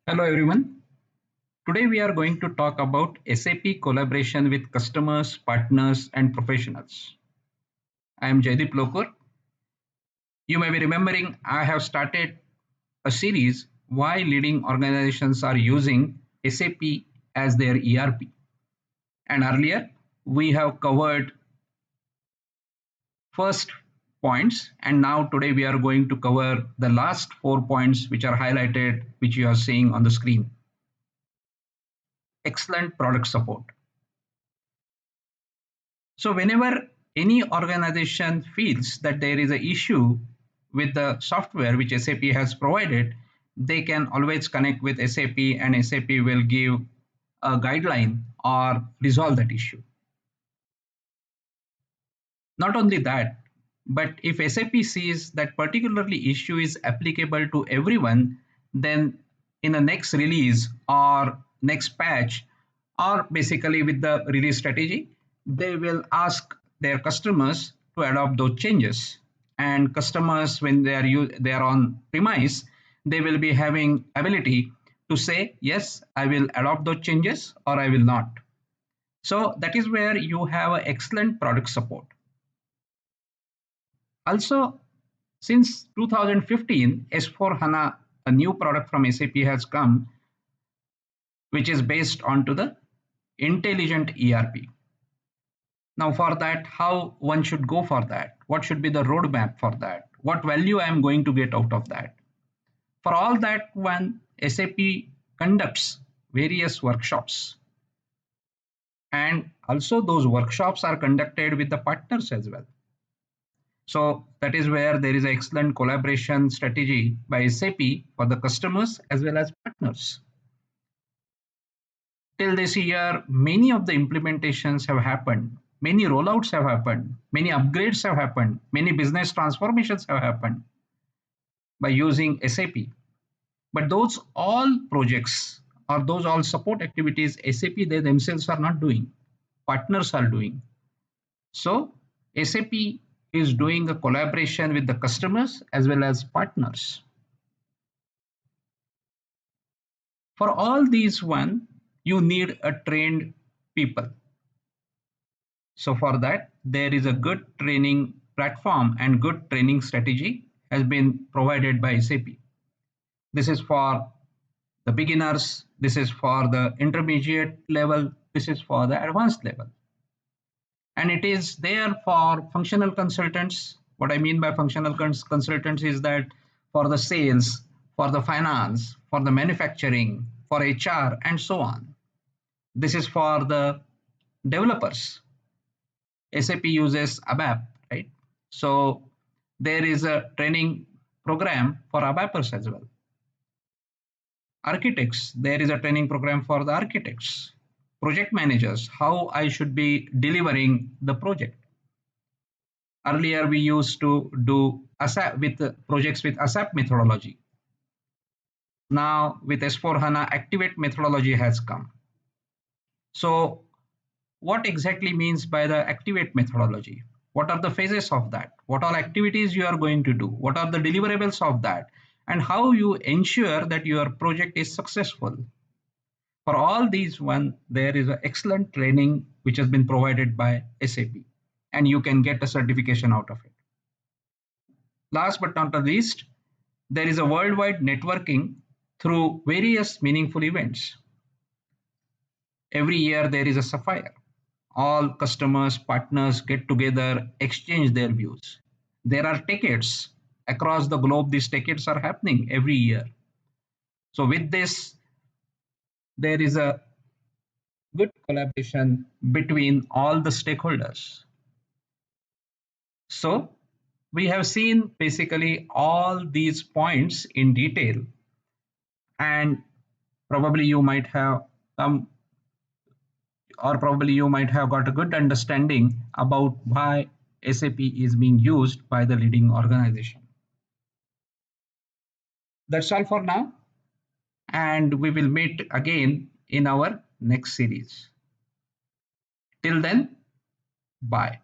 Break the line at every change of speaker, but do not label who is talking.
Hello everyone. Today we are going to talk about SAP collaboration with customers, partners, and professionals. I am Jaideep Lokur. You may be remembering I have started a series why leading organizations are using SAP as their ERP. And earlier we have covered first points, and now today we are going to cover the last 4 points which are highlighted, which you are seeing on the screen. Excellent product support. So whenever any organization feels that there is an issue with the software which SAP has provided, they can always connect with SAP and SAP will give a guideline or resolve that issue. Not only that, but if SAP sees that particularly issue is applicable to everyone, then in the next release or next patch, or basically with the release strategy, they will ask their customers to adopt those changes. And customers, when they are on premise, they will be having ability to say, yes, I will adopt those changes or I will not. So that is where you have an excellent product support. Also, since 2015, S4 HANA, a new product from SAP, has come, which is based onto the intelligent ERP. Now, for that, how one should go for that? What should be the roadmap for that? What value I am going to get out of that? For all that, one SAP conducts various workshops, and also those workshops are conducted with the partners as well. So that is where there is an excellent collaboration strategy by SAP for the customers as well as partners. Till this year, many of the implementations have happened, many rollouts have happened, many upgrades have happened, many business transformations have happened by using SAP. But those all projects or those all support activities, SAP they themselves are not doing, partners are doing. So SAP is doing a collaboration with the customers as well as partners. For all these one, you need a trained people. So for that, there is a good training platform and good training strategy has been provided by SAP. This is for the beginners, this is for the intermediate level, this is for the advanced level. And it is there for functional consultants. What I mean by functional consultants is that for the sales, for the finance, for the manufacturing, for HR, and so on. This is for the developers. SAP uses ABAP, right? So there is a training program for ABAPers as well. Architects, there is a training program for the architects. Project managers, how I should be delivering the project. Earlier, we used to do ASAP with projects with ASAP methodology. Now, with S4 HANA, Activate methodology has come. So, what exactly means by the Activate methodology? What are the phases of that? What all activities you are going to do? What are the deliverables of that? And how you ensure that your project is successful? For all these one, there is an excellent training which has been provided by SAP, and you can get a certification out of it. Last but not the least, there is a worldwide networking through various meaningful events. Every year there is a Sapphire. All customers, partners get together, exchange their views. There are tickets across the globe. These tickets are happening every year. So with this, there is a good collaboration between all the stakeholders. So we have seen basically all these points in detail, and probably you might have come or probably you might have got a good understanding about why SAP is being used by the leading organization. That's all for now, and we will meet again in our next series. Till then, bye.